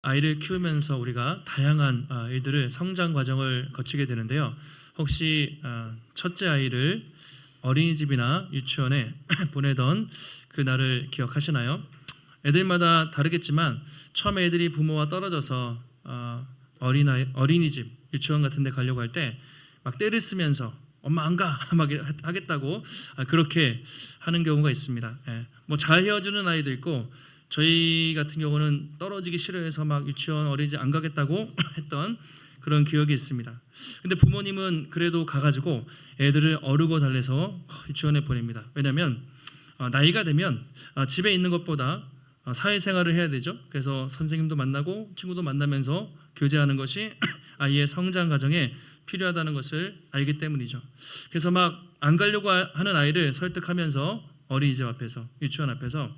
아이를 키우면서 우리가 다양한 일들을 성장 과정을 거치게 되는데요. 혹시 첫째 아이를 어린이집이나 유치원에 보내던 그 날을 기억하시나요? 애들마다 다르겠지만 처음에 애들이 부모와 떨어져서 어린이집, 유치원 같은 데 가려고 할 때 막 떼를 쓰면서 엄마 안 가! 막 하겠다고 그렇게 하는 경우가 있습니다. 뭐 잘 헤어지는 아이도 있고, 저희 같은 경우는 떨어지기 싫어해서 막 유치원 어린이집 안 가겠다고 했던 그런 기억이 있습니다. 근데 부모님은 그래도 가가지고 애들을 어르고 달래서 유치원에 보냅니다. 왜냐하면 나이가 되면 집에 있는 것보다 사회생활을 해야 되죠. 그래서 선생님도 만나고 친구도 만나면서 교제하는 것이 아이의 성장 과정에 필요하다는 것을 알기 때문이죠. 그래서 막 안 가려고 하는 아이를 설득하면서 어린이집 앞에서, 유치원 앞에서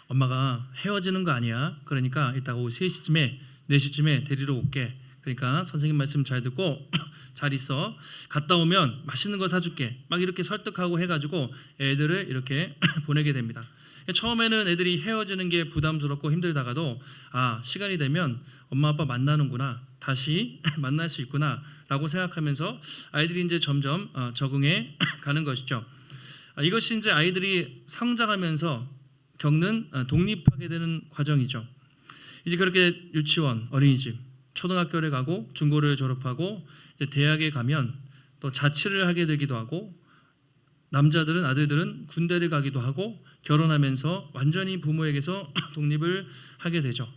엄마가 헤어지는 거 아니야. 그러니까 이따가 오후 3시쯤에 4시쯤에 데리러 올게. 그러니까 선생님 말씀 잘 듣고 잘 있어. 갔다 오면 맛있는 거 사줄게. 막 이렇게 설득하고 해가지고 애들을 이렇게 보내게 됩니다. 처음에는 애들이 헤어지는 게 부담스럽고 힘들다가도 시간이 되면 엄마 아빠 만나는구나, 다시 만날 수 있구나 라고 생각하면서 아이들이 이제 점점 적응해 가는 것이죠. 이것이 이제 아이들이 성장하면서 겪는 독립하게 되는 과정이죠. 이제 그렇게 유치원, 어린이집, 초등학교를 가고 중고를 졸업하고 이제 대학에 가면 또 자취를 하게 되기도 하고, 남자들은, 아들들은 군대를 가기도 하고, 결혼하면서 완전히 부모에게서 독립을 하게 되죠.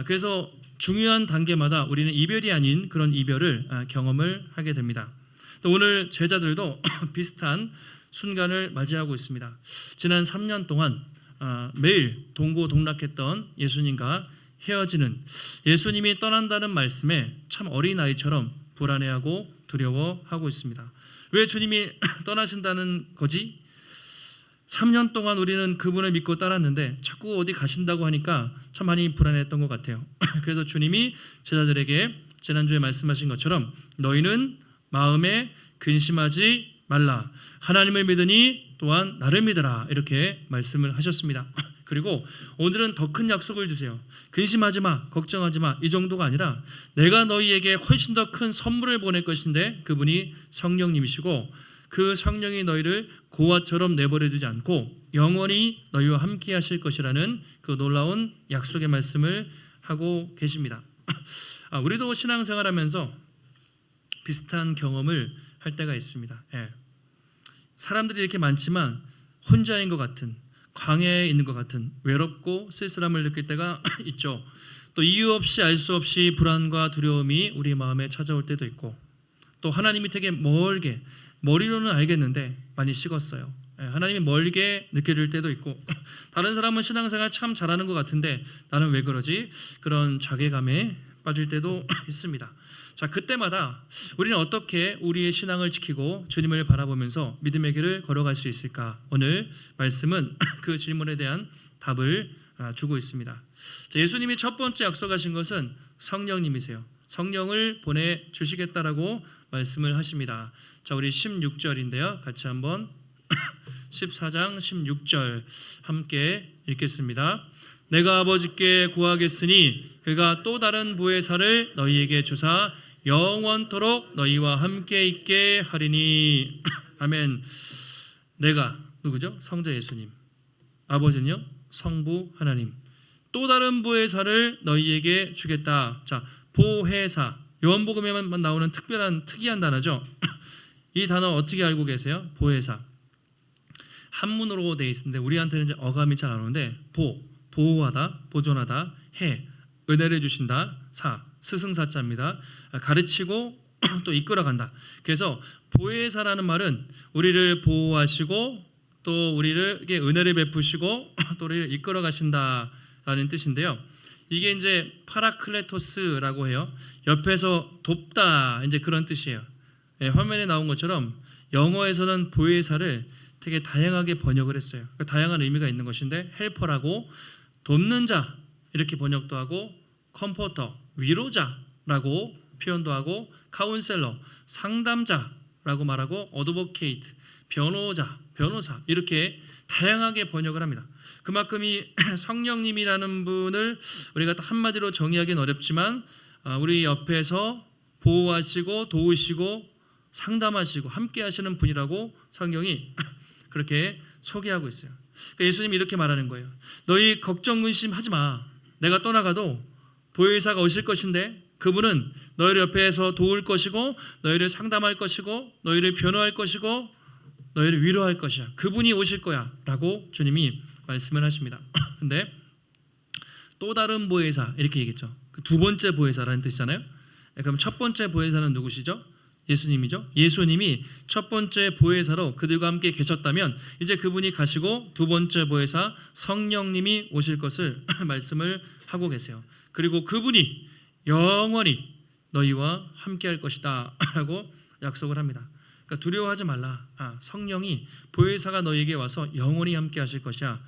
그래서 중요한 단계마다 우리는 이별이 아닌 그런 이별을 경험을 하게 됩니다. 또 오늘 제자들도 비슷한 순간을 맞이하고 있습니다. 지난 3년 동안 매일 동고동락했던 예수님과 헤어지는, 예수님이 떠난다는 말씀에 참 어린아이처럼 불안해하고 두려워하고 있습니다. 왜 주님이 떠나신다는 거지? 3년 동안 우리는 그분을 믿고 따랐는데 자꾸 어디 가신다고 하니까 참 많이 불안했던 것 같아요. 그래서 주님이 제자들에게 지난주에 말씀하신 것처럼 너희는 마음에 근심하지 말라. 하나님을 믿으니 또한 나를 믿으라. 이렇게 말씀을 하셨습니다. 그리고 오늘은 더 큰 약속을 주세요. 근심하지 마, 걱정하지 마, 이 정도가 아니라 내가 너희에게 훨씬 더 큰 선물을 보낼 것인데 그분이 성령님이시고, 그 성령이 너희를 고아처럼 내버려 두지 않고 영원히 너희와 함께 하실 것이라는 그 놀라운 약속의 말씀을 하고 계십니다. 우리도 신앙생활하면서 비슷한 경험을 할 때가 있습니다. 사람들이 이렇게 많지만 혼자인 것 같은, 광야에 있는 것 같은 외롭고 쓸쓸함을 느낄 때가 있죠. 또 이유 없이 알 수 없이 불안과 두려움이 우리 마음에 찾아올 때도 있고, 또 하나님이 되게 멀게, 머리로는 알겠는데 많이 식었어요. 하나님이 멀게 느껴질 때도 있고, 다른 사람은 신앙생활 참 잘하는 것 같은데 나는 왜 그러지? 그런 자괴감에 빠질 때도 있습니다. 자, 그때마다 우리는 어떻게 우리의 신앙을 지키고 주님을 바라보면서 믿음의 길을 걸어갈 수 있을까? 오늘 말씀은 그 질문에 대한 답을 주고 있습니다. 자, 예수님이 첫 번째 약속하신 것은 성령님이세요. 성령을 보내주시겠다라고 말씀을 하십니다. 자, 우리 16절인데요. 같이 한번 14장 16절 함께 읽겠습니다. 내가 아버지께 구하겠으니 그가 또 다른 보혜사를 너희에게 주사 영원토록 너희와 함께 있게 하리니. 아멘. 내가 누구죠? 성자 예수님. 아버지는요? 성부 하나님. 또 다른 보혜사를 너희에게 주겠다. 자, 보혜사. 요한복음에만 나오는 특이한 단어죠. 이 단어 어떻게 알고 계세요? 보혜사. 한문으로 되어 있는데 우리한테는 이제 어감이 잘 안 오는데, 보호하다, 보존하다, 은혜를 주신다, 스승사자입니다. 가르치고 또 이끌어간다. 그래서 보혜사라는 말은 우리를 보호하시고 또 우리에게 은혜를 베푸시고 또 우리를 이끌어 가신다라는 뜻인데요. 이게 이제 파라클레토스라고 해요. 옆에서 돕다, 이제 그런 뜻이에요. 화면에 나온 것처럼 영어에서는 보혜사를 되게 다양하게 번역을 했어요. 그러니까 다양한 의미가 있는 것인데, 헬퍼라고, 돕는 자 이렇게 번역도 하고, 컴포터, 위로자라고 표현도 하고, 카운셀러, 상담자라고 말하고, 어드보케이트, 변호사 이렇게 다양하게 번역을 합니다. 그만큼 이 성령님이라는 분을 우리가 한마디로 정의하기는 어렵지만 우리 옆에서 보호하시고 도우시고 상담하시고 함께 하시는 분이라고 성경이 그렇게 소개하고 있어요. 그러니까 예수님이 이렇게 말하는 거예요. 너희 걱정 근심하지 마. 내가 떠나가도 보혜사가 오실 것인데 그분은 너희를 옆에서 도울 것이고 너희를 상담할 것이고 너희를 변호할 것이고 너희를 위로할 것이야. 그분이 오실 거야 라고 주님이 말씀을 하십니다. 근데 또 다른 보혜사 이렇게 얘기했죠. 두 번째 보혜사라는 뜻이잖아요. 그럼 첫 번째 보혜사는 누구시죠? 예수님이죠. 예수님이 첫 번째 보혜사로 그들과 함께 계셨다면 이제 그분이 가시고 두 번째 보혜사 성령님이 오실 것을 말씀을 하고 계세요. 그리고 그분이 영원히 너희와 함께 할 것이다 라고 약속을 합니다. 그러니까 두려워하지 말라. 성령이 보혜사가 너희에게 와서 영원히 함께 하실 것이야.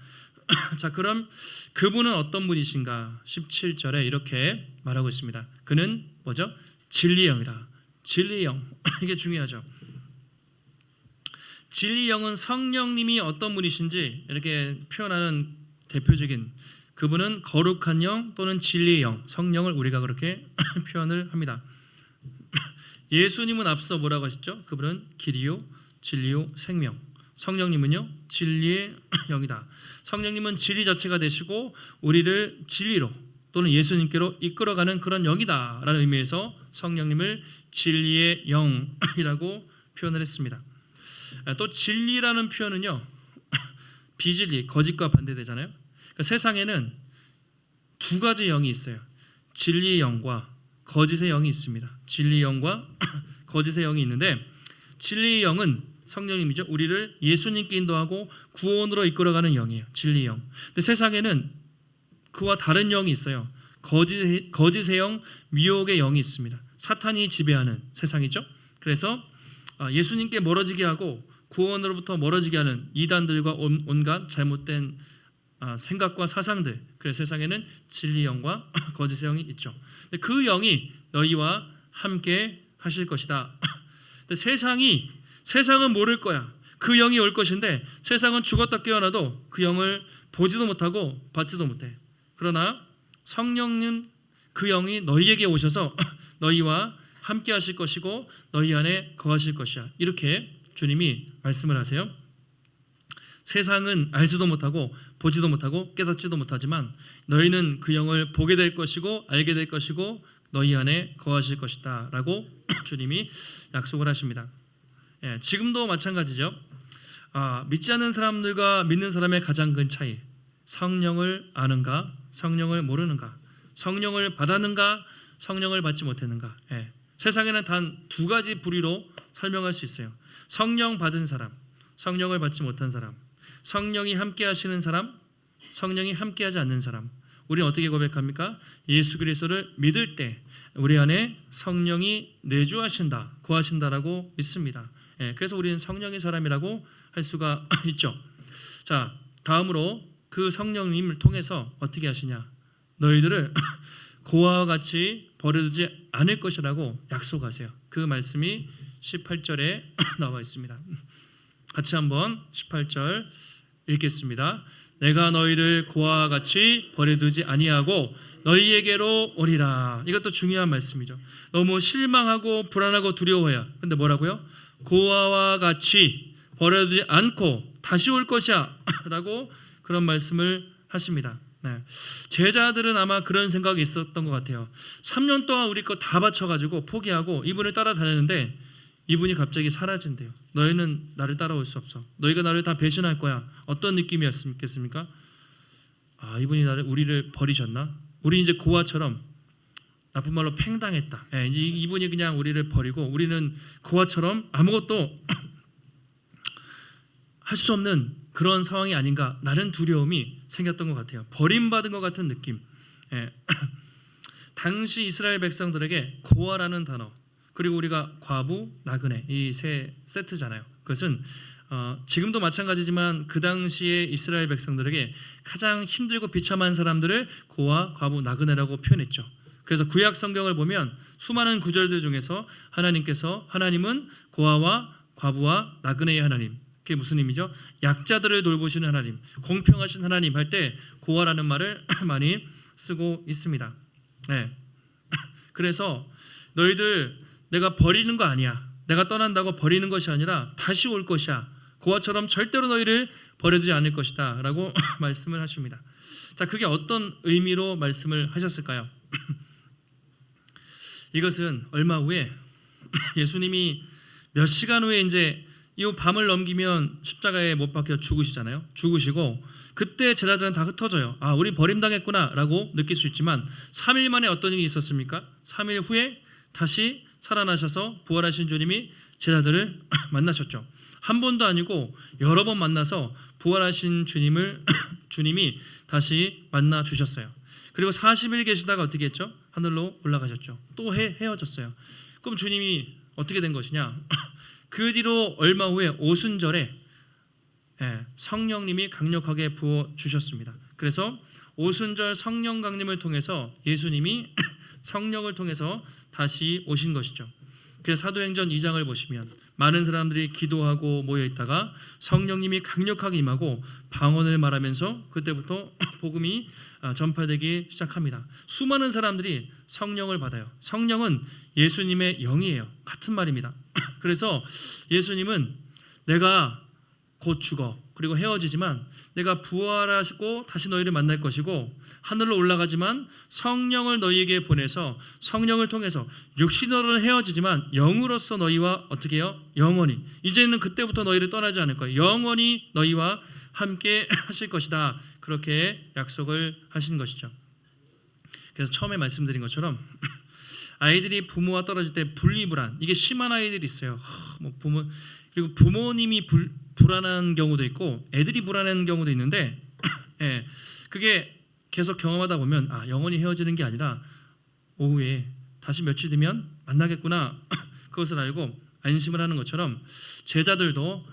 자, 그럼 그분은 어떤 분이신가? 17절에 이렇게 말하고 있습니다. 그는 뭐죠? 진리의 영이라. 진리의 영. 이게 중요하죠. 진리의 영은 성령님이 어떤 분이신지 이렇게 표현하는 대표적인 그분은 거룩한 영 또는 진리의 영, 성령을 우리가 그렇게 표현을 합니다. 예수님은 앞서 뭐라고 하셨죠? 그분은 길이요 진리요 생명. 성령님은요 진리의 영이다. 성령님은 진리 자체가 되시고 우리를 진리로 또는 예수님께로 이끌어가는 그런 영이다 라는 의미에서 성령님을 진리의 영이라고 표현을 했습니다. 또 진리라는 표현은요 비진리, 거짓과 반대되잖아요. 그러니까 세상에는 두 가지 영이 있어요. 진리의 영과 거짓의 영이 있습니다. 진리의 영과 거짓의 영이 있는데 진리의 영은 성령님이죠. 우리를 예수님께 인도하고 구원으로 이끌어가는 영이에요. 진리의 영. 근데 세상에는 그와 다른 영이 있어요. 거짓의 영, 미혹의 영이 있습니다. 사탄이 지배하는 세상이죠. 그래서 예수님께 멀어지게 하고 구원으로부터 멀어지게 하는 이단들과 온갖 잘못된 생각과 사상들. 그래서 세상에는 진리의 영과 거짓의 영이 있죠. 근데 그 영이 너희와 함께 하실 것이다. 근데 세상은 모를 거야. 그 영이 올 것인데 세상은 죽었다 깨어나도 그 영을 보지도 못하고 받지도 못해. 그러나 성령님 그 영이 너희에게 오셔서 너희와 함께 하실 것이고 너희 안에 거하실 것이야. 이렇게 주님이 말씀을 하세요. 세상은 알지도 못하고 보지도 못하고 깨닫지도 못하지만 너희는 그 영을 보게 될 것이고 알게 될 것이고 너희 안에 거하실 것이다 라고 주님이 약속을 하십니다. 지금도 마찬가지죠. 믿지 않는 사람들과 믿는 사람의 가장 큰 차이, 성령을 아는가 성령을 모르는가, 성령을 받았는가 성령을 받지 못했는가. 세상에는 단 두 가지 부류로 설명할 수 있어요. 성령 받은 사람, 성령을 받지 못한 사람, 성령이 함께 하시는 사람, 성령이 함께 하지 않는 사람. 우리는 어떻게 고백합니까? 예수 그리스도를 믿을 때 우리 안에 성령이 내주하신다, 거하신다라고 믿습니다. 그래서 우리는 성령의 사람이라고 할 수가 있죠. 자, 다음으로 그 성령님을 통해서 어떻게 하시냐? 너희들을 고아와 같이 버려두지 않을 것이라고 약속하세요. 그 말씀이 18절에 나와 있습니다. 같이 한번 18절 읽겠습니다. 내가 너희를 고아와 같이 버려두지 아니하고 너희에게로 오리라. 이것도 중요한 말씀이죠. 너무 실망하고 불안하고 두려워해요. 근데 뭐라고요? 고아와 같이 버려두지 않고 다시 올 것이야 라고 그런 말씀을 하십니다. 제자들은 아마 그런 생각이 있었던 것 같아요. 3년 동안 우리 거 다 바쳐가지고 포기하고 이분을 따라다녔는데 이분이 갑자기 사라진대요. 너희는 나를 따라올 수 없어. 너희가 나를 다 배신할 거야. 어떤 느낌이었겠습니까? 이분이 우리를 버리셨나? 우리 이제 고아처럼 나쁜 말로 팽당했다. 이분이 그냥 우리를 버리고 우리는 고아처럼 아무것도 할 수 없는 그런 상황이 아닌가. 라는 두려움이 생겼던 것 같아요. 버림받은 것 같은 느낌. 당시 이스라엘 백성들에게 고아라는 단어, 그리고 우리가 과부, 나그네, 이 세 세트잖아요. 그것은 지금도 마찬가지지만 그 당시에 이스라엘 백성들에게 가장 힘들고 비참한 사람들을 고아, 과부, 나그네라고 표현했죠. 그래서 구약 성경을 보면 수많은 구절들 중에서 하나님은 고아와 과부와 나그네의 하나님, 그게 무슨 의미죠? 약자들을 돌보시는 하나님, 공평하신 하나님 할 때 고아라는 말을 많이 쓰고 있습니다. 네. 그래서 너희들 내가 버리는 거 아니야. 내가 떠난다고 버리는 것이 아니라 다시 올 것이야. 고아처럼 절대로 너희를 버려두지 않을 것이다 라고 말씀을 하십니다. 자, 그게 어떤 의미로 말씀을 하셨을까요? 이것은 얼마 후에 예수님이 몇 시간 후에 이제 이 밤을 넘기면 십자가에 못 박혀 죽으시잖아요. 죽으시고 그때 제자들은 다 흩어져요. 아, 우리 버림당했구나 라고 느낄 수 있지만 3일 만에 어떤 일이 있었습니까? 3일 후에 다시 살아나셔서 부활하신 주님이 제자들을 만나셨죠. 한 번도 아니고 여러 번 만나서 부활하신 주님이 다시 만나 주셨어요. 그리고 40일 계시다가 어떻게 했죠? 하늘로 올라가셨죠. 또 헤어졌어요. 그럼 주님이 어떻게 된 것이냐? 그 뒤로 얼마 후에 오순절에 성령님이 강력하게 부어 주셨습니다. 그래서 오순절 성령 강림을 통해서 예수님이 성령을 통해서 다시 오신 것이죠. 그래서 사도행전 2장을 보시면 많은 사람들이 기도하고 모여 있다가 성령님이 강력하게 임하고 방언을 말하면서 그때부터 복음이 전파되기 시작합니다. 수많은 사람들이 성령을 받아요. 성령은 예수님의 영이에요. 같은 말입니다. 그래서 예수님은 내가 곧 죽어 그리고 헤어지지만 내가 부활하시고 다시 너희를 만날 것이고 하늘로 올라가지만 성령을 너희에게 보내서 성령을 통해서 육신으로는 헤어지지만 영으로서 너희와 어떻게 해요? 영원히 이제는 그때부터 너희를 떠나지 않을 거예요. 영원히 너희와 함께 하실 것이다. 그렇게 약속을 하신 것이죠. 그래서 처음에 말씀드린 것처럼 아이들이 부모와 떨어질 때 분리불안 이게 심한 아이들이 있어요. 그리고 부모님이 불안한 경우도 있고 애들이 불안한 경우도 있는데 그게 계속 경험하다 보면 영원히 헤어지는 게 아니라 오후에 다시 며칠 뒤면 만나겠구나 그것을 알고 안심을 하는 것처럼 제자들도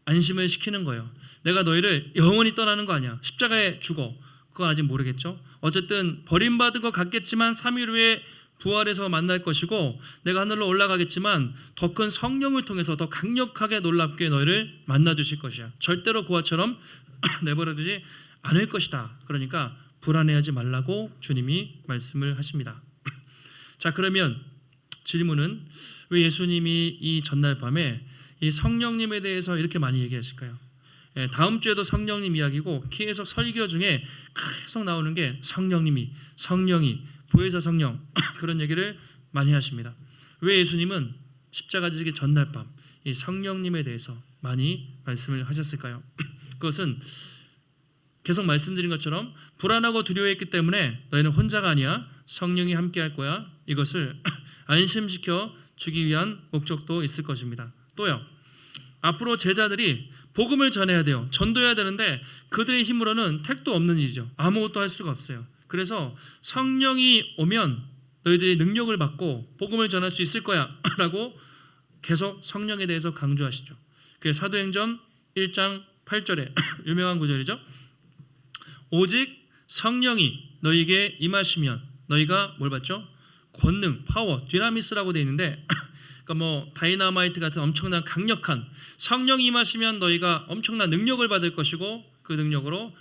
안심을 시키는 거예요. 내가 너희를 영원히 떠나는 거 아니야. 십자가에 죽어. 그건 아직 모르겠죠. 어쨌든 버림받은 것 같겠지만 3일 후에 부활해서 만날 것이고 내가 하늘로 올라가겠지만 더 큰 성령을 통해서 더 강력하게 놀랍게 너희를 만나주실 것이야. 절대로 고아처럼 내버려두지 않을 것이다. 그러니까 불안해하지 말라고 주님이 말씀을 하십니다. 자, 그러면 질문은 왜 예수님이 이 전날 밤에 이 성령님에 대해서 이렇게 많이 얘기하실까요? 다음 주에도 성령님 이야기고 계속 설교 중에 계속 나오는 게 성령이 보혜사 성령 그런 얘기를 많이 하십니다. 왜 예수님은 십자가 지기 전날 밤 이 성령님에 대해서 많이 말씀을 하셨을까요? 그것은 계속 말씀드린 것처럼 불안하고 두려워했기 때문에 너희는 혼자가 아니야. 성령이 함께 할 거야. 이것을 안심시켜 주기 위한 목적도 있을 것입니다. 또요. 앞으로 제자들이 복음을 전해야 돼요. 전도해야 되는데 그들의 힘으로는 택도 없는 일이죠. 아무것도 할 수가 없어요. 그래서 성령이 오면 너희들이 능력을 받고 복음을 전할 수 있을 거야 라고 계속 성령에 대해서 강조하시죠. 그게 사도행전 1장 8절에 유명한 구절이죠. 오직 성령이 너희에게 임하시면 너희가 뭘 받죠? 권능, 파워, 디나미스라고 되어 있는데 그러니까 다이너마이트 같은 엄청난 강력한 성령이 임하시면 너희가 엄청난 능력을 받을 것이고 그 능력으로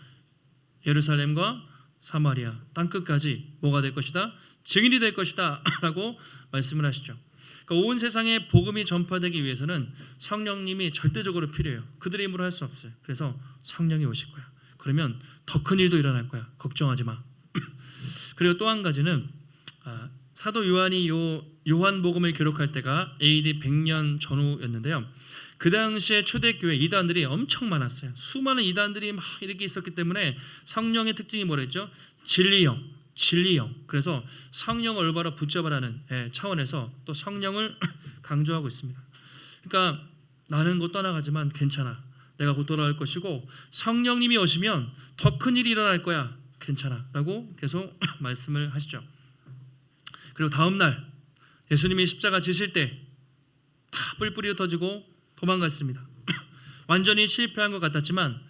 예루살렘과 사마리아 땅끝까지 뭐가 될 것이다? 증인이 될 것이다 라고 말씀을 하시죠. 그러니까 온 세상에 복음이 전파되기 위해서는 성령님이 절대적으로 필요해요. 그들의 힘으로 할 수 없어요. 그래서 성령이 오실 거야. 그러면 더 큰 일도 일어날 거야. 걱정하지 마. 그리고 또 한 가지는 사도 요한이 요한복음을 기록할 때가 AD 100년 전후였는데요. 그 당시에 초대교회 이단들이 엄청 많았어요. 수많은 이단들이 막 이렇게 있었기 때문에 성령의 특징이 뭐랬죠? 진리형. 그래서 성령을 올바로 붙잡으라는 차원에서 또 성령을 강조하고 있습니다. 그러니까 나는 곧 떠나가지만 괜찮아. 내가 곧 돌아올 것이고 성령님이 오시면 더 큰 일이 일어날 거야. 괜찮아. 라고 계속 말씀을 하시죠. 그리고 다음 날 예수님이 십자가 지실 때 다 뿔뿔이 흩어지고 도망갔습니다. 완전히 실패한 것 같았지만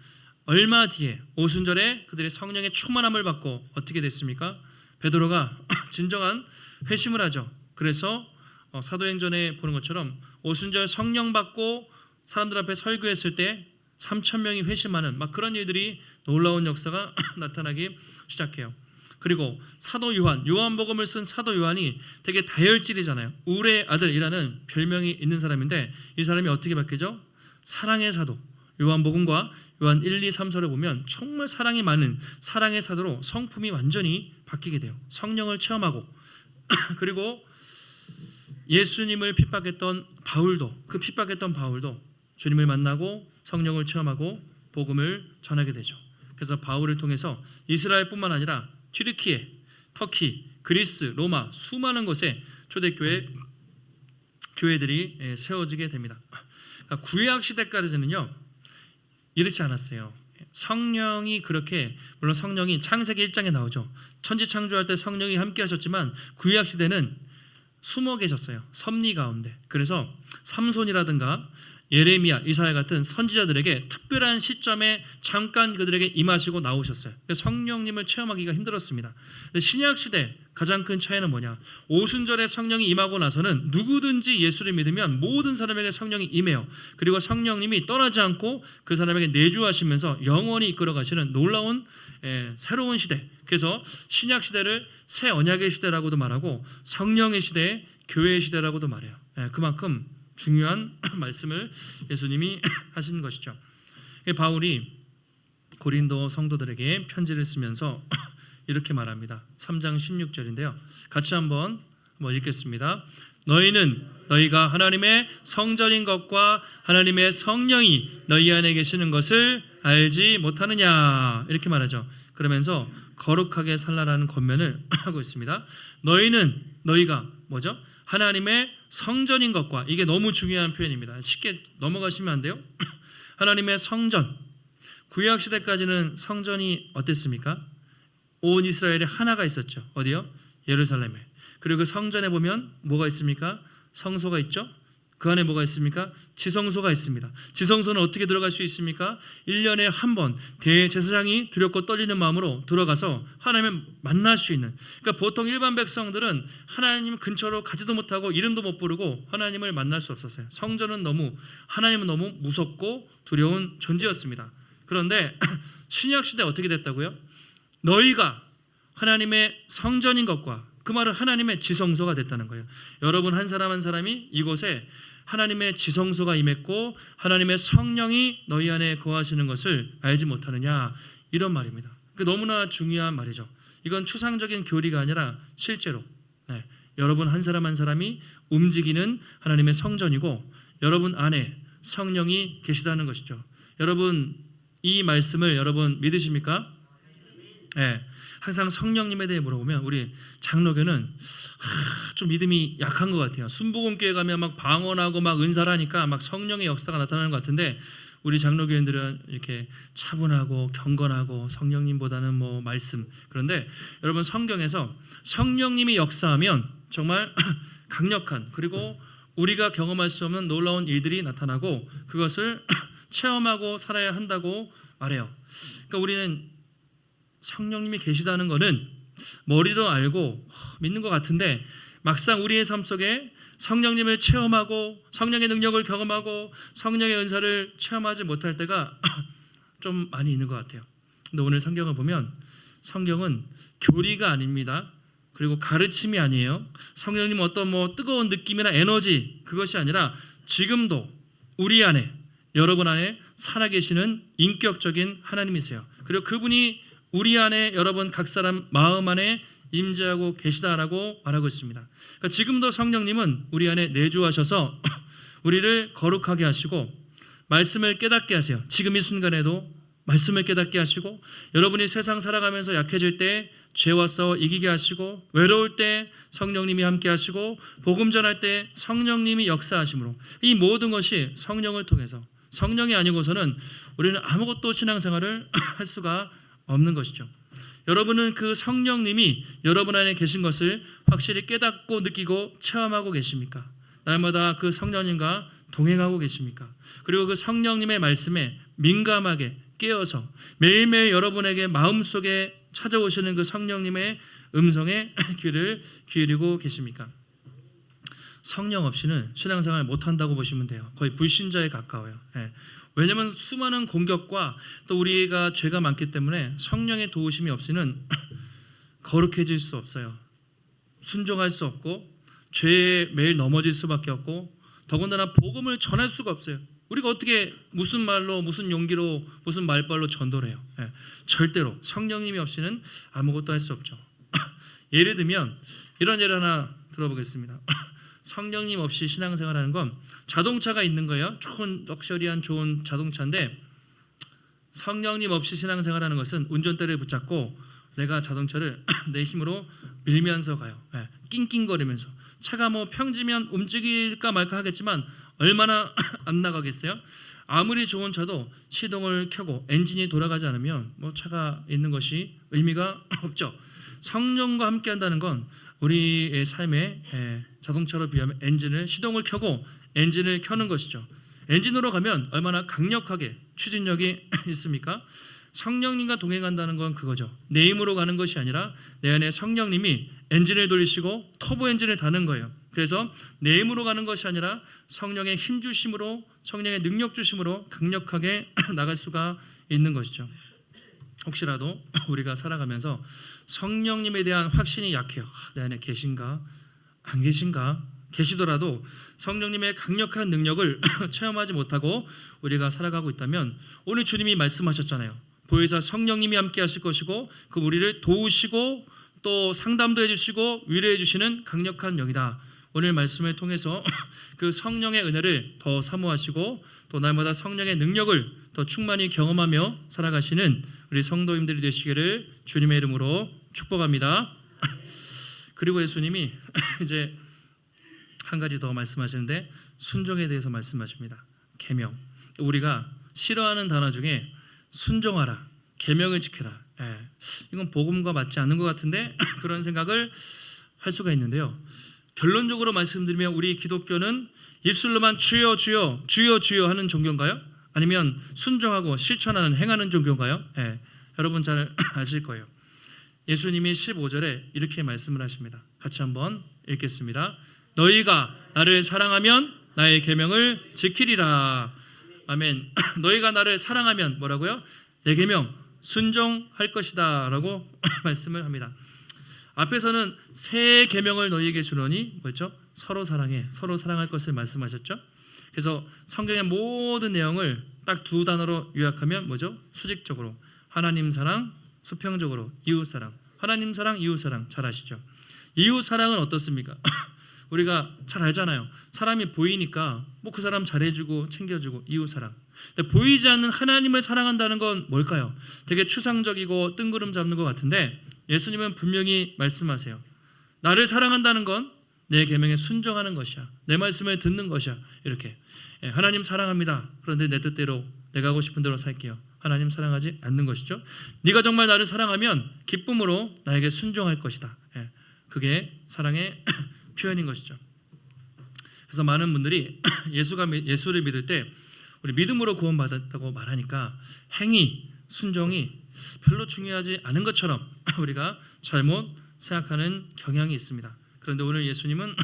얼마 뒤에 오순절에 그들의 성령의 충만함을 받고 어떻게 됐습니까? 베드로가 진정한 회심을 하죠. 그래서 사도행전에 보는 것처럼 오순절 성령 받고 사람들 앞에 설교했을 때 3,000명이 회심하는 막 그런 일들이 놀라운 역사가 나타나기 시작해요. 그리고 사도 요한복음을 쓴 사도 요한이 되게 다혈질이잖아요. 울의 아들이라는 별명이 있는 사람인데 이 사람이 어떻게 바뀌죠? 사랑의 사도. 요한복음과 요한 1, 2, 3서를 보면 정말 사랑이 많은 사랑의 사도로 성품이 완전히 바뀌게 돼요. 성령을 체험하고 그리고 예수님을 핍박했던 바울도 그 핍박했던 바울도 주님을 만나고 성령을 체험하고 복음을 전하게 되죠. 그래서 바울을 통해서 이스라엘뿐만 아니라 튀르키예, 터키, 그리스, 로마 수많은 곳에 초대교회 교회들이 세워지게 됩니다. 그러니까 구약 시대까지는요 이렇지 않았어요. 성령이 그렇게 물론 성령이 창세기 1장에 나오죠. 천지 창조할 때 성령이 함께 하셨지만 구약 시대는 숨어 계셨어요. 섭리 가운데. 그래서 삼손이라든가 예레미야, 이사야 같은 선지자들에게 특별한 시점에 잠깐 그들에게 임하시고 나오셨어요. 성령님을 체험하기가 힘들었습니다. 신약 시대 가장 큰 차이는 뭐냐? 오순절에 성령이 임하고 나서는 누구든지 예수를 믿으면 모든 사람에게 성령이 임해요. 그리고 성령님이 떠나지 않고 그 사람에게 내주하시면서 영원히 이끌어 가시는 놀라운 새로운 시대. 그래서 신약 시대를 새 언약의 시대라고도 말하고 성령의 시대, 교회의 시대라고도 말해요. 그만큼 중요한 말씀을 예수님이 하신 것이죠. 바울이 고린도 성도들에게 편지를 쓰면서 이렇게 말합니다. 3장 16절인데요. 같이 한번 읽겠습니다. 너희는 너희가 하나님의 성전인 것과 하나님의 성령이 너희 안에 계시는 것을 알지 못하느냐 이렇게 말하죠. 그러면서 거룩하게 살라라는 권면을 하고 있습니다. 너희가 뭐죠? 하나님의 성전인 것과 이게 너무 중요한 표현입니다. 쉽게 넘어가시면 안 돼요. 하나님의 성전. 구약 시대까지는 성전이 어땠습니까? 온 이스라엘에 하나가 있었죠. 어디요? 예루살렘에. 그리고 그 성전에 보면 뭐가 있습니까? 성소가 있죠. 그 안에 뭐가 있습니까? 지성소가 있습니다. 지성소는 어떻게 들어갈 수 있습니까? 1년에 한 번 대제사장이 두렵고 떨리는 마음으로 들어가서 하나님을 만날 수 있는. 그러니까 보통 일반 백성들은 하나님 근처로 가지도 못하고 이름도 못 부르고 하나님을 만날 수 없었어요. 성전은 하나님은 너무 무섭고 두려운 존재였습니다. 그런데 신약 시대 어떻게 됐다고요? 너희가 하나님의 성전인 것과 그 말은 하나님의 지성소가 됐다는 거예요. 여러분 한 사람 한 사람이 이곳에 하나님의 지성소가 임했고 하나님의 성령이 너희 안에 거하시는 것을 알지 못하느냐 이런 말입니다. 너무나 중요한 말이죠. 이건 추상적인 교리가 아니라 실제로 여러분 한 사람 한 사람이 움직이는 하나님의 성전이고 여러분 안에 성령이 계시다는 것이죠. 여러분 이 말씀을 여러분 믿으십니까? 네. 항상 성령님에 대해 물어보면 우리 장로교는 좀 믿음이 약한 것 같아요. 순복음교회 가면 막 방언하고 막 은사를 하니까 막 성령의 역사가 나타나는 것 같은데 우리 장로교인들은 이렇게 차분하고 경건하고 성령님보다는 말씀. 그런데 여러분 성경에서 성령님이 역사하면 정말 강력한 그리고 우리가 경험할 수 없는 놀라운 일들이 나타나고 그것을 체험하고 살아야 한다고 말해요. 그러니까 우리는 성령님이 계시다는 것은 머리로 알고 믿는 것 같은데 막상 우리의 삶 속에 성령님을 체험하고 성령의 능력을 경험하고 성령의 은사를 체험하지 못할 때가 좀 많이 있는 것 같아요. 근데 오늘 성경을 보면 성경은 교리가 아닙니다. 그리고 가르침이 아니에요. 성령님은 어떤 뜨거운 느낌이나 에너지 그것이 아니라 지금도 우리 안에 여러분 안에 살아계시는 인격적인 하나님이세요. 그리고 그분이 우리 안에 여러분 각 사람 마음 안에 임재하고 계시다라고 말하고 있습니다. 그러니까 지금도 성령님은 우리 안에 내주하셔서 우리를 거룩하게 하시고 말씀을 깨닫게 하세요. 지금 이 순간에도 말씀을 깨닫게 하시고 여러분이 세상 살아가면서 약해질 때 죄와 싸워 이기게 하시고 외로울 때 성령님이 함께 하시고 복음 전할 때 성령님이 역사하심으로 이 모든 것이 성령을 통해서 성령이 아니고서는 우리는 아무것도 신앙생활을 할 수가 없는 것이죠. 여러분은 그 성령님이 여러분 안에 계신 것을 확실히 깨닫고 느끼고 체험하고 계십니까? 날마다 그 성령님과 동행하고 계십니까? 그리고 그 성령님의 말씀에 민감하게 깨어서 매일매일 여러분에게 마음속에 찾아오시는 그 성령님의 음성에 귀를 기울이고 계십니까? 성령 없이는 신앙생활 못한다고 보시면 돼요. 거의 불신자에 가까워요. 왜냐하면 수많은 공격과 또 우리가 죄가 많기 때문에 성령의 도우심이 없이는 거룩해질 수 없어요. 순종할 수 없고 죄에 매일 넘어질 수밖에 없고 더군다나 복음을 전할 수가 없어요. 우리가 어떻게 무슨 말로 무슨 용기로 무슨 말발로 전도를 해요? 절대로 성령님이 없이는 아무것도 할 수 없죠. 예를 들면 이런 예를 하나 들어보겠습니다. 성령님 없이 신앙생활하는 건 자동차가 있는 거예요. 좋은 럭셔리한 좋은 자동차인데 성령님 없이 신앙생활하는 것은 운전대를 붙잡고 내가 자동차를 내 힘으로 밀면서 가요. 낑낑거리면서. 차가 뭐 평지면 움직일까 말까 하겠지만 얼마나 안 나가겠어요? 아무리 좋은 차도 시동을 켜고 엔진이 돌아가지 않으면 뭐 차가 있는 것이 의미가 없죠. 성령과 함께 한다는 건 우리의 삶에 자동차로 비하면 엔진을 시동을 켜고 엔진을 켜는 것이죠. 엔진으로 가면 얼마나 강력하게 추진력이 있습니까? 성령님과 동행한다는 건 그거죠. 내 힘으로 가는 것이 아니라 내 안에 성령님이 엔진을 돌리시고 터보 엔진을 다는 거예요. 그래서 내 힘으로 가는 것이 아니라 성령의 힘 주심으로 성령의 능력 주심으로 강력하게 나갈 수가 있는 것이죠. 혹시라도 우리가 살아가면서 성령님에 대한 확신이 약해요. 내 안에 계신가? 안 계신가? 계시더라도 성령님의 강력한 능력을 체험하지 못하고 우리가 살아가고 있다면 오늘 주님이 말씀하셨잖아요. 보혜사 성령님이 함께 하실 것이고 그 우리를 도우시고 또 상담도 해주시고 위로해 주시는 강력한 영이다. 오늘 말씀을 통해서 그 성령의 은혜를 더 사모하시고 또 날마다 성령의 능력을 더 충만히 경험하며 살아가시는 우리 성도님들이 되시기를 주님의 이름으로 축복합니다. 그리고 예수님이 이제 한 가지 더 말씀하시는데 순종에 대해서 말씀하십니다. 계명. 우리가 싫어하는 단어 중에 순종하라, 계명을 지켜라. 이건 복음과 맞지 않는 것 같은데 그런 생각을 할 수가 있는데요. 결론적으로 말씀드리면 우리 기독교는 입술로만 주여 주여 주여 주여 하는 종교인가요? 아니면 순종하고 실천하는 행하는 종교인가요? 여러분 잘 아실 거예요. 예수님이 15절에 이렇게 말씀을 하십니다. 같이 한번 읽겠습니다. 너희가 나를 사랑하면 나의 계명을 지키리라. 아멘. 너희가 나를 사랑하면 뭐라고요? 내 계명 순종할 것이다 라고 말씀을 합니다. 앞에서는 새 계명을 너희에게 주노니 뭐였죠? 서로 사랑해, 서로 사랑할 것을 말씀하셨죠. 그래서 성경의 모든 내용을 딱 두 단어로 요약하면 뭐죠? 수직적으로 하나님 사랑, 수평적으로 이웃 사랑. 하나님 사랑, 이웃 사랑 잘 아시죠? 이웃 사랑은 어떻습니까? 우리가 잘 알잖아요. 사람이 보이니까 뭐 그 사람 잘해주고 챙겨주고 이웃 사랑. 근데 보이지 않는 하나님을 사랑한다는 건 뭘까요? 되게 추상적이고 뜬구름 잡는 것 같은데 예수님은 분명히 말씀하세요. 나를 사랑한다는 건 내 계명에 순종하는 것이야. 내 말씀을 듣는 것이야. 이렇게 하나님 사랑합니다. 그런데 내 뜻대로 내가 하고 싶은 대로 살게요. 하나님 사랑하지 않는 것이죠. 네가 정말 나를 사랑하면 기쁨으로 나에게 순종할 것이다. 그게 사랑의 표현인 것이죠. 그래서 많은 분들이 예수를 믿을 때 우리 믿음으로 구원받았다고 말하니까 행위, 순종이 별로 중요하지 않은 것처럼 우리가 잘못 생각하는 경향이 있습니다. 그런데 오늘 예수님은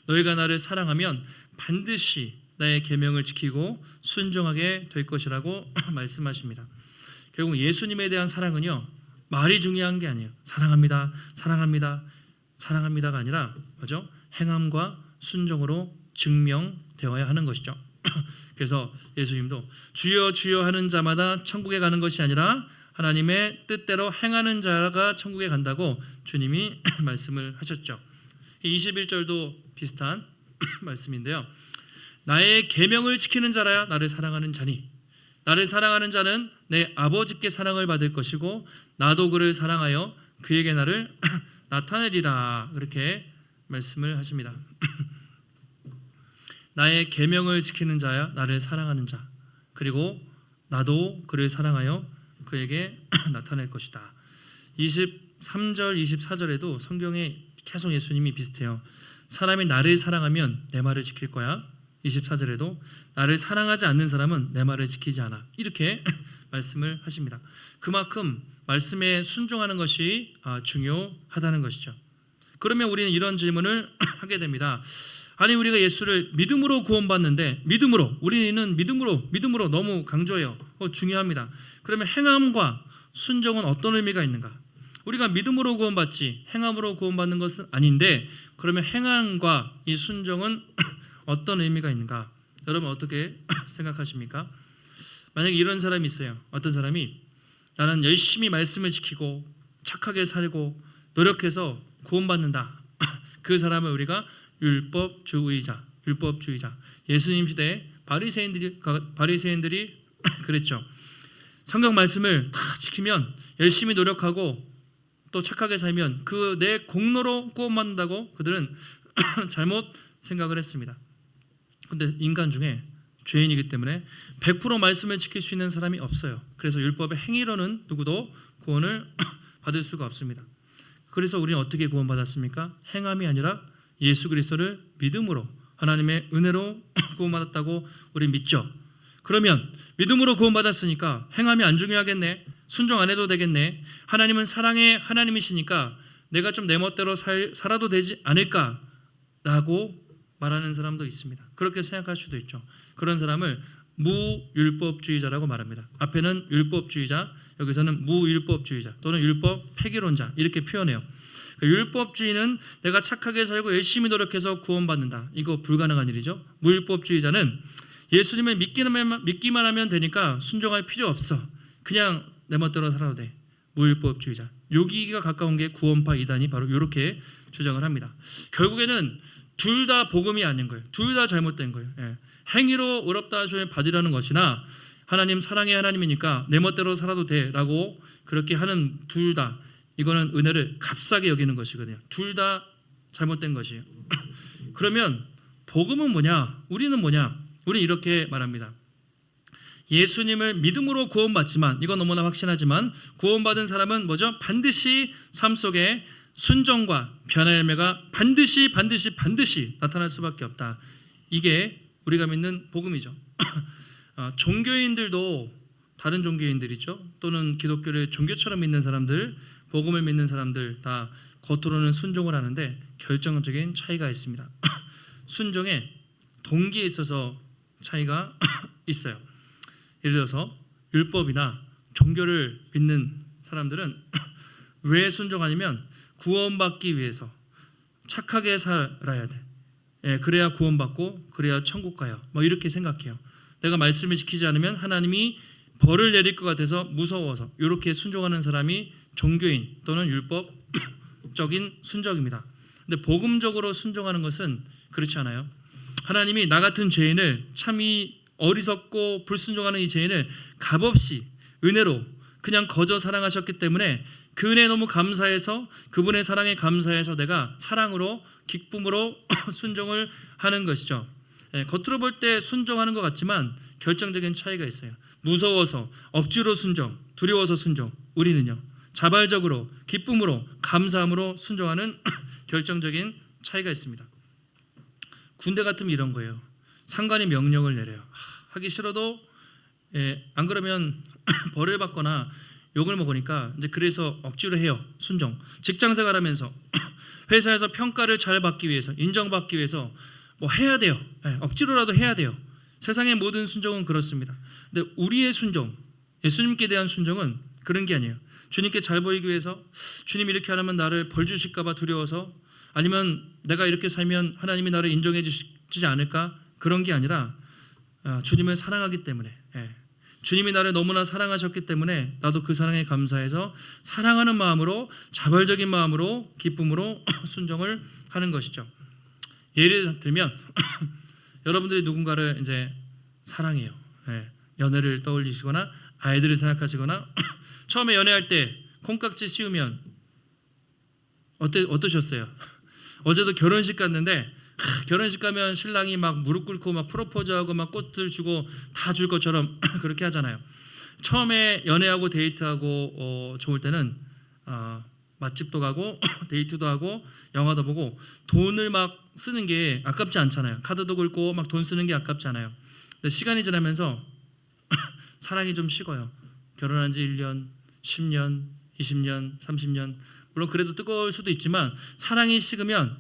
너희가 나를 사랑하면 반드시 나의 계명을 지키고 순종하게 될 것이라고 말씀하십니다. 결국 예수님에 대한 사랑은요, 말이 중요한 게 아니에요. 사랑합니다, 사랑합니다, 사랑합니다가 아니라 뭐죠? 행함과 순종으로 증명되어야 하는 것이죠. 그래서 예수님도 주여 주여 하는 자마다 천국에 가는 것이 아니라 하나님의 뜻대로 행하는 자가 천국에 간다고 주님이 말씀을 하셨죠. 21절도 비슷한 말씀인데요. 나의 계명을 지키는 자라야 나를 사랑하는 자니 나를 사랑하는 자는 내 아버지께 사랑을 받을 것이고 나도 그를 사랑하여 그에게 나를 나타내리라. 그렇게 말씀을 하십니다. 나의 계명을 지키는 자야 나를 사랑하는 자, 그리고 나도 그를 사랑하여 그에게 나타낼 것이다. 23절 24절에도 성경에 계속 예수님이 비슷해요. 사람이 나를 사랑하면 내 말을 지킬 거야. 24절에도 나를 사랑하지 않는 사람은 내 말을 지키지 않아. 이렇게 말씀을 하십니다. 그만큼 말씀에 순종하는 것이 중요하다는 것이죠. 그러면 우리는 이런 질문을 하게 됩니다. 아니 우리가 예수를 믿음으로 구원받는데 우리는 믿음으로 너무 강조해요. 중요합니다. 그러면 행함과 순종은 어떤 의미가 있는가? 우리가 믿음으로 구원받지 행함으로 구원받는 것은 아닌데 그러면 행함과 이 순종은 어떤 의미가 있는가? 여러분 어떻게 생각하십니까? 만약에 이런 사람이 있어요. 어떤 사람이 나는 열심히 말씀을 지키고 착하게 살고 노력해서 구원받는다. 그 사람을 우리가 율법주의자. 예수님 시대에 바리새인들이 그랬죠. 성경 말씀을 다 지키면 열심히 노력하고 또 착하게 살면 그 내 공로로 구원받는다고 그들은 잘못 생각을 했습니다. 근데 인간 중에 죄인이기 때문에 100% 말씀을 지킬 수 있는 사람이 없어요. 그래서 율법의 행위로는 누구도 구원을 받을 수가 없습니다. 그래서 우리는 어떻게 구원받았습니까? 행함이 아니라 예수 그리스도를 믿음으로 하나님의 은혜로 구원받았다고 우리 믿죠. 그러면 믿음으로 구원받았으니까 행함이 안 중요하겠네. 순종 안 해도 되겠네. 하나님은 사랑의 하나님이시니까 내가 좀 내 멋대로 살아도 되지 않을까라고 말하는 사람도 있습니다. 그렇게 생각할 수도 있죠. 그런 사람을 무율법주의자라고 말합니다. 앞에는 율법주의자, 여기서는 무율법주의자 또는 율법 폐기론자 이렇게 표현해요. 율법주의는 내가 착하게 살고 열심히 노력해서 구원받는다. 이거 불가능한 일이죠. 무율법주의자는 예수님을 믿기만 하면 되니까 순종할 필요 없어. 그냥 내 멋대로 살아도 돼. 무율법주의자. 여기가 가까운 게 구원파 이단이 바로 이렇게 주장을 합니다. 결국에는 둘 다 복음이 아닌 거예요. 둘 다 잘못된 거예요. 행위로 의롭다 하심을 받으라는 것이나 하나님 사랑의 하나님이니까 내 멋대로 살아도 돼라고 그렇게 하는 둘 다 이거는 은혜를 값싸게 여기는 것이거든요. 둘 다 잘못된 것이에요. 그러면 복음은 뭐냐? 우리는 뭐냐? 우리는 이렇게 말합니다. 예수님을 믿음으로 구원받지만 이건 너무나 확신하지만 구원받은 사람은 뭐죠? 반드시 삶 속에 순종과 변화의 열매가 반드시 나타날 수밖에 없다. 이게 우리가 믿는 복음이죠. 종교인들도 다른 종교인들이죠. 또는 기독교를 종교처럼 믿는 사람들, 복음을 믿는 사람들 다 겉으로는 순종을 하는데 결정적인 차이가 있습니다. 순종의 동기에 있어서 차이가 있어요. 예를 들어서 율법이나 종교를 믿는 사람들은 왜 순종하냐면 구원받기 위해서 착하게 살아야 돼. 그래야 구원받고 그래야 천국 가요. 뭐 이렇게 생각해요. 내가 말씀을 지키지 않으면 하나님이 벌을 내릴 것 같아서 무서워서 이렇게 순종하는 사람이 종교인 또는 율법적인 순종입니다. 근데 복음적으로 순종하는 것은 그렇지 않아요. 하나님이 나 같은 죄인을 참이 어리석고 불순종하는 이 죄인을 값없이 은혜로 그냥 거저 사랑하셨기 때문에 그 은혜에 너무 감사해서 그분의 사랑에 감사해서 내가 사랑으로 기쁨으로 순종을 하는 것이죠. 겉으로 볼 때 순종하는 것 같지만 결정적인 차이가 있어요. 무서워서 억지로 순종, 두려워서 순종. 우리는요 자발적으로 기쁨으로 감사함으로 순종하는 결정적인 차이가 있습니다. 군대 같으면 이런 거예요. 상관이 명령을 내려요. 하기 싫어도 안 그러면 벌을 받거나 욕을 먹으니까 이제 그래서 억지로 해요. 순종. 직장생활하면서 회사에서 평가를 잘 받기 위해서 인정받기 위해서 뭐 해야 돼요. 억지로라도 해야 돼요. 세상의 모든 순종은 그렇습니다. 근데 우리의 순종, 예수님께 대한 순종은 그런 게 아니에요. 주님께 잘 보이기 위해서 주님이 이렇게 하면 나를 벌 주실까 봐 두려워서 아니면 내가 이렇게 살면 하나님이 나를 인정해 주시지 않을까 그런 게 아니라 주님을 사랑하기 때문에 주님이 나를 너무나 사랑하셨기 때문에 나도 그 사랑에 감사해서 사랑하는 마음으로 자발적인 마음으로 기쁨으로 순종을 하는 것이죠. 예를 들면 여러분들이 누군가를 이제 사랑해요. 연애를 떠올리시거나 아이들을 생각하시거나 처음에 연애할 때 콩깍지 씌우면 어떠셨어요? 어제도 결혼식 갔는데 결혼식 가면 신랑이 막 무릎 꿇고 막 프로포즈하고 막 꽃들 주고 다 줄 것처럼 그렇게 하잖아요. 처음에 연애하고 데이트하고 좋을 때는 맛집도 가고 데이트도 하고 영화도 보고 돈을 막 쓰는 게 아깝지 않잖아요. 카드도 긁고 막 돈 쓰는 게 아깝지 않아요. 근데 시간이 지나면서 사랑이 좀 식어요. 결혼한 지 1년, 10년, 20년, 30년 물론 그래도 뜨거울 수도 있지만 사랑이 식으면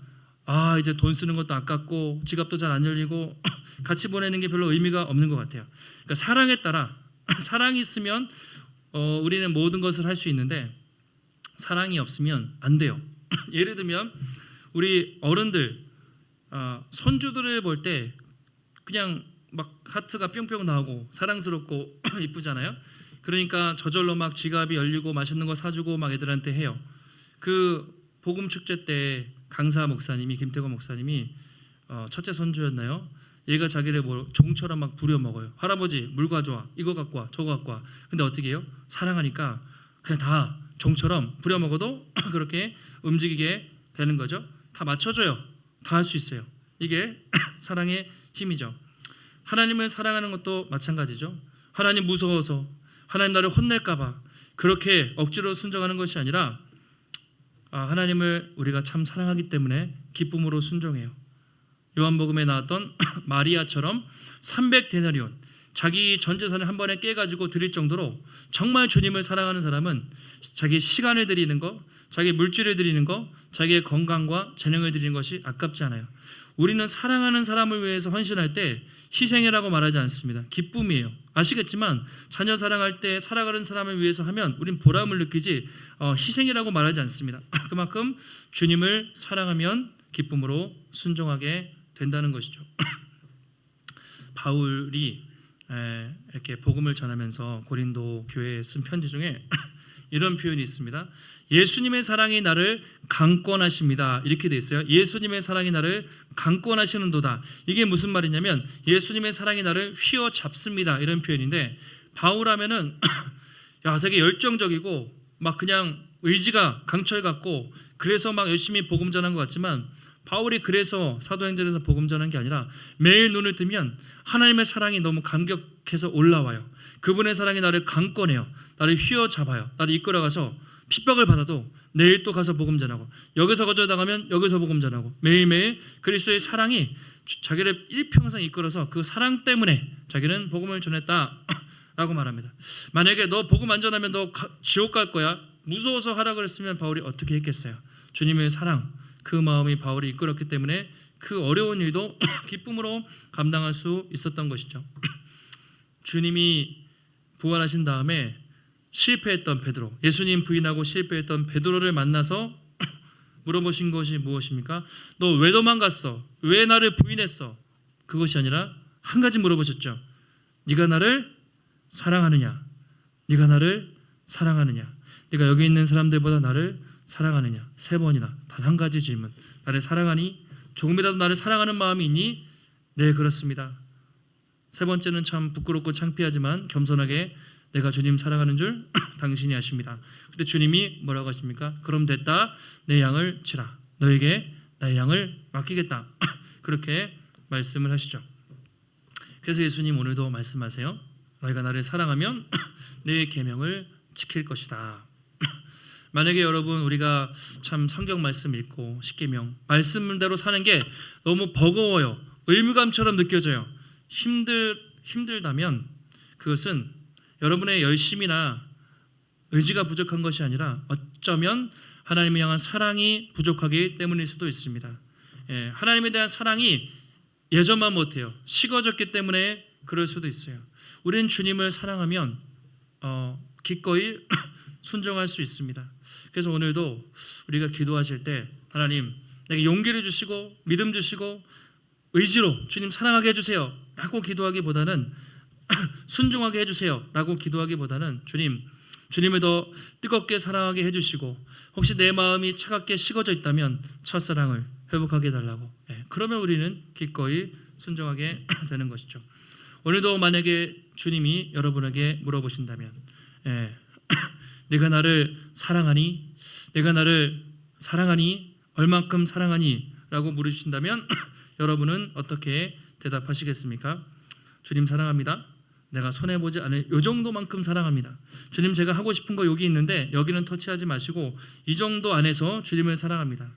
이제 돈 쓰는 것도 아깝고 지갑도 잘 안 열리고 같이 보내는 게 별로 의미가 없는 것 같아요. 그러니까 사랑에 따라 사랑이 있으면 우리는 모든 것을 할 수 있는데 사랑이 없으면 안 돼요. 예를 들면 우리 어른들 손주들을 볼 때 그냥 막 하트가 뿅뿅 나오고 사랑스럽고 이쁘잖아요. 그러니까 저절로 막 지갑이 열리고 맛있는 거 사주고 막 애들한테 해요. 그 복음 축제 때 강사 목사님이 김태건 목사님이 첫째 손주였나요? 얘가 자기를 종처럼 막 부려 먹어요. 할아버지 물 가져와, 이거 갖고 와, 저거 갖고 와. 근데 어떻게 해요? 사랑하니까 그냥 다 종처럼 부려 먹어도 그렇게 움직이게 되는 거죠. 다 맞춰줘요. 다 할 수 있어요. 이게 사랑의 힘이죠. 하나님을 사랑하는 것도 마찬가지죠. 하나님 무서워서, 하나님 나를 혼낼까 봐 그렇게 억지로 순종하는 것이 아니라 하나님을 우리가 참 사랑하기 때문에 기쁨으로 순종해요. 요한복음에 나왔던 마리아처럼 300데나리온 자기 전 재산을 한 번에 깨가지고 드릴 정도로 정말 주님을 사랑하는 사람은 자기 시간을 드리는 거, 자기 물질을 드리는 거, 자기의 건강과 재능을 드리는 것이 아깝지 않아요. 우리는 사랑하는 사람을 위해서 헌신할 때 희생이라고 말하지 않습니다. 기쁨이에요. 아시겠지만 자녀 사랑할 때 사랑하는 사람을 위해서 하면 우린 보람을 느끼지 희생이라고 말하지 않습니다. 그만큼 주님을 사랑하면 기쁨으로 순종하게 된다는 것이죠. 바울이 이렇게 복음을 전하면서 고린도 교회에 쓴 편지 중에 이런 표현이 있습니다. 예수님의 사랑이 나를 강권하십니다. 이렇게 돼 있어요. 예수님의 사랑이 나를 강권하시는도다. 이게 무슨 말이냐면 예수님의 사랑이 나를 휘어잡습니다. 이런 표현인데 바울하면은 되게 열정적이고 막 그냥 의지가 강철 같고 그래서 막 열심히 복음 전한 것 같지만 바울이 그래서 사도행전에서 복음 전한 게 아니라 매일 눈을 뜨면 하나님의 사랑이 너무 감격해서 올라와요. 그분의 사랑이 나를 강권해요. 나를 휘어잡아요. 나를 이끌어가서 핍박을 받아도 내일 또 가서 복음 전하고 여기서 거절당하면 여기서 복음 전하고 매일매일 그리스도의 사랑이 자기를 일평생 이끌어서 그 사랑 때문에 자기는 복음을 전했다라고 말합니다. 만약에 너 복음 안 전하면 너 지옥 갈 거야. 무서워서 하라 그랬으면 바울이 어떻게 했겠어요. 주님의 사랑 그 마음이 바울이 이끌었기 때문에 그 어려운 일도 기쁨으로 감당할 수 있었던 것이죠. 주님이 부활하신 다음에 실패했던 베드로, 예수님 부인하고 실패했던 베드로를 만나서 물어보신 것이 무엇입니까? 너 왜 도망갔어? 왜 나를 부인했어? 그것이 아니라 한 가지 물어보셨죠. 네가 나를 사랑하느냐? 네가 나를 사랑하느냐? 네가 여기 있는 사람들보다 나를 사랑하느냐? 3번이나 단 한 가지 질문. 나를 사랑하니? 조금이라도 나를 사랑하는 마음이 있니? 네, 그렇습니다. 3번째는 참 부끄럽고 창피하지만 겸손하게 내가 주님 사랑하는 줄 당신이 아십니다. 그때 주님이 뭐라고 하십니까? 그럼 됐다. 내 양을 치라. 너에게 나의 양을 맡기겠다. 그렇게 말씀을 하시죠. 그래서 예수님 오늘도 말씀하세요. 너희가 나를 사랑하면 내 계명을 지킬 것이다. 만약에 여러분 우리가 참 성경 말씀 읽고 십계명 말씀대로 사는 게 너무 버거워요. 의무감처럼 느껴져요. 힘들다면 그것은 여러분의 열심이나 의지가 부족한 것이 아니라 어쩌면 하나님을 향한 사랑이 부족하기 때문일 수도 있습니다. 하나님에 대한 사랑이 예전만 못해요. 식어졌기 때문에 그럴 수도 있어요. 우리는 주님을 사랑하면 기꺼이 순종할 수 있습니다. 그래서 오늘도 우리가 기도하실 때 하나님 내게 용기를 주시고 믿음 주시고 의지로 주님 사랑하게 해주세요 라고 기도하기보다는 순종하게 해주세요 라고 기도하기보다는 주님을 더 뜨겁게 사랑하게 해주시고 혹시 내 마음이 차갑게 식어져 있다면 첫사랑을 회복하게 해달라고 그러면 우리는 기꺼이 순종하게 되는 것이죠. 오늘도 만약에 주님이 여러분에게 물어보신다면 내가 나를 사랑하니? 내가 나를 사랑하니? 얼만큼 사랑하니? 라고 물으신다면 여러분은 어떻게 대답하시겠습니까? 주님 사랑합니다. 내가 손해보지 않을 이 정도만큼 사랑합니다. 주님 제가 하고 싶은 거 여기 있는데 여기는 터치하지 마시고 이 정도 안에서 주님을 사랑합니다.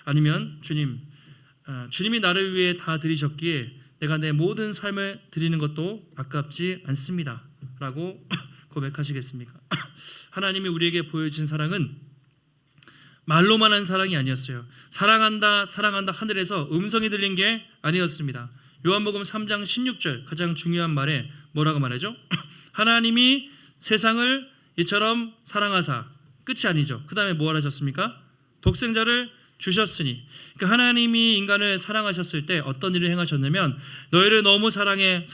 아니면 주님이 나를 위해 다 드리셨기에 내가 내 모든 삶을 드리는 것도 아깝지 않습니다 라고 고백하시겠습니까? 하나님이 우리에게 보여주신 사랑은 말로만 한 사랑이 아니었어요. 사랑한다 사랑한다 하늘에서 음성이 들린 게 아니었습니다. 요한복음 3장 16절 가장 중요한 말에 뭐라고 말하죠? 하나님이 세상을 이처럼 사랑하사, 끝이 아니죠. 그 다음에 뭐 하셨습니까? 독생자를 주셨으니. 그러니까 하나님이 인간을 사랑하셨을 때 어떤 일을 행하셨냐면 너희를 너무 사랑해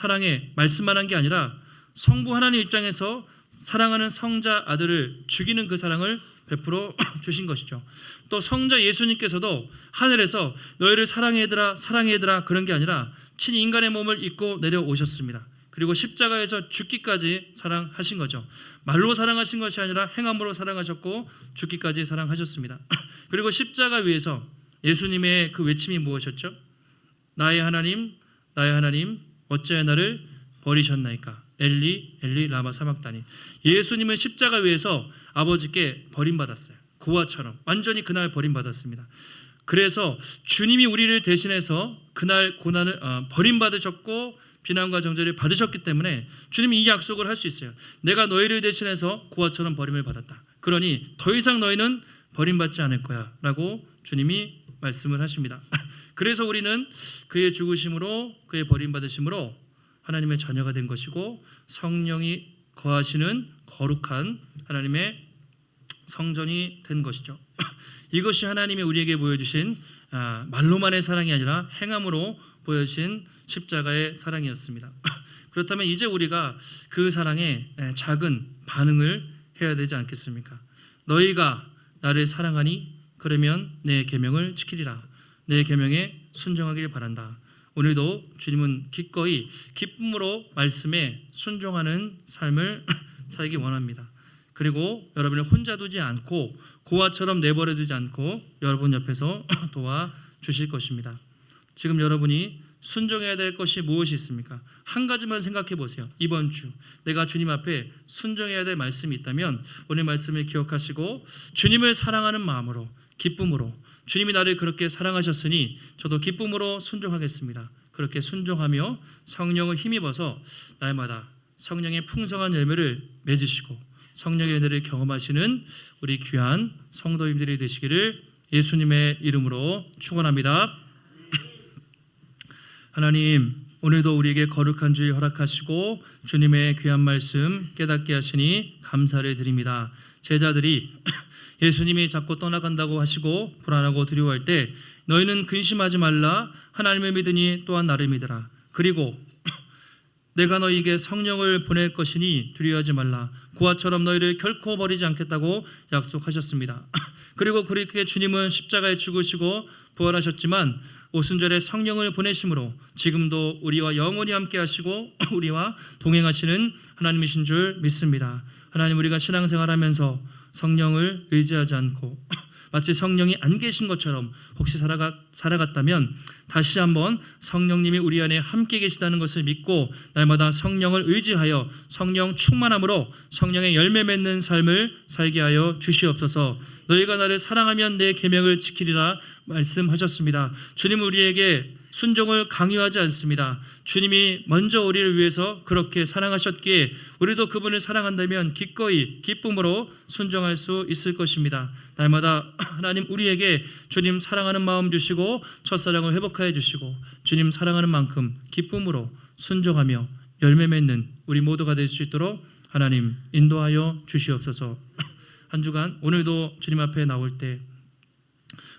말씀만 한 게 아니라 성부 하나님 입장에서 사랑하는 성자 아들을 죽이는 그 사랑을 베풀어 주신 것이죠. 또 성자 예수님께서도 하늘에서 너희를 사랑해 얘들아 그런 게 아니라 친히 인간의 몸을 입고 내려오셨습니다. 그리고 십자가에서 죽기까지 사랑하신 거죠. 말로 사랑하신 것이 아니라 행함으로 사랑하셨고 죽기까지 사랑하셨습니다. 그리고 십자가 위에서 예수님의 그 외침이 무엇이었죠? 나의 하나님 어찌하여 나를 버리셨나이까? 엘리 엘리 라마 사박다니. 예수님은 십자가 위에서 아버지께 버림받았어요. 그와처럼 완전히 그날 버림받았습니다. 그래서 주님이 우리를 대신해서 그날 고난을 버림받으셨고 비난과 정죄를 받으셨기 때문에 주님이 이 약속을 할 수 있어요. 내가 너희를 대신해서 그와처럼 버림을 받았다. 그러니 더 이상 너희는 버림받지 않을 거야 라고 주님이 말씀을 하십니다. 그래서 우리는 그의 죽으심으로 그의 버림받으심으로 하나님의 자녀가 된 것이고 성령이 거하시는 거룩한 하나님의 성전이 된 것이죠. 이것이 하나님이 우리에게 보여주신 말로만의 사랑이 아니라 행함으로 보여주신 십자가의 사랑이었습니다. 그렇다면 이제 우리가 그 사랑에 작은 반응을 해야 되지 않겠습니까? 너희가 나를 사랑하니 그러면 내 계명을 지키리라. 내 계명에 순종하길 바란다. 오늘도 주님은 기꺼이 기쁨으로 말씀에 순종하는 삶을 살기 원합니다. 그리고 여러분을 혼자 두지 않고 고아처럼 내버려 두지 않고 여러분 옆에서 도와주실 것입니다. 지금 여러분이 순종해야 될 것이 무엇이 있습니까? 한 가지만 생각해 보세요. 이번 주 내가 주님 앞에 순종해야 될 말씀이 있다면 오늘 말씀을 기억하시고 주님을 사랑하는 마음으로 기쁨으로 주님이 나를 그렇게 사랑하셨으니 저도 기쁨으로 순종하겠습니다. 그렇게 순종하며 성령을 힘입어서 날마다 성령의 풍성한 열매를 맺으시고 성령의 은혜를 경험하시는 우리 귀한 성도님들이 되시기를 예수님의 이름으로 축원합니다. 하나님, 오늘도 우리에게 거룩한 주일 허락하시고 주님의 귀한 말씀 깨닫게 하시니 감사를 드립니다. 제자들이 예수님이 자꾸 떠나간다고 하시고 불안하고 두려워할 때 너희는 근심하지 말라. 하나님을 믿으니 또한 나를 믿으라. 그리고 내가 너희에게 성령을 보낼 것이니 두려워하지 말라. 그와처럼 너희를 결코 버리지 않겠다고 약속하셨습니다. 그리고 그렇게 주님은 십자가에 죽으시고 부활하셨지만 오순절에 성령을 보내심으로 지금도 우리와 영원히 함께 하시고 우리와 동행하시는 하나님이신 줄 믿습니다. 하나님, 우리가 신앙생활하면서 성령을 의지하지 않고 마치 성령이 안 계신 것처럼 혹시 살아갔다면 다시 한번 성령님이 우리 안에 함께 계시다는 것을 믿고 날마다 성령을 의지하여 성령 충만함으로 성령의 열매 맺는 삶을 살게 하여 주시옵소서. 너희가 나를 사랑하면 내 계명을 지키리라 말씀하셨습니다. 주님은 우리에게 순종을 강요하지 않습니다. 주님이 먼저 우리를 위해서 그렇게 사랑하셨기에 우리도 그분을 사랑한다면 기꺼이 기쁨으로 순종할 수 있을 것입니다. 날마다 하나님 우리에게 주님 사랑하는 마음 주시고 첫사랑을 회복하여 주시고 주님 사랑하는 만큼 기쁨으로 순종하며 열매 맺는 우리 모두가 될 수 있도록 하나님 인도하여 주시옵소서. 한 주간 오늘도 주님 앞에 나올 때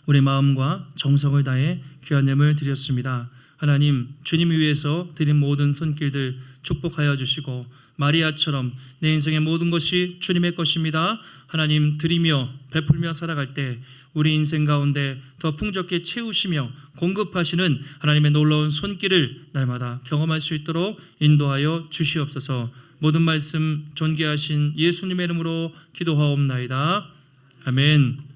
우리 마음과 정성을 다해 귀한 예물 드렸습니다. 하나님, 주님 위해서 드린 모든 손길들 축복하여 주시고 마리아처럼 내 인생의 모든 것이 주님의 것입니다. 하나님, 드리며 베풀며 살아갈 때 우리 인생 가운데 더 풍족히 채우시며 공급하시는 하나님의 놀라운 손길을 날마다 경험할 수 있도록 인도하여 주시옵소서. 모든 말씀 존귀하신 예수님의 이름으로 기도하옵나이다. 아멘.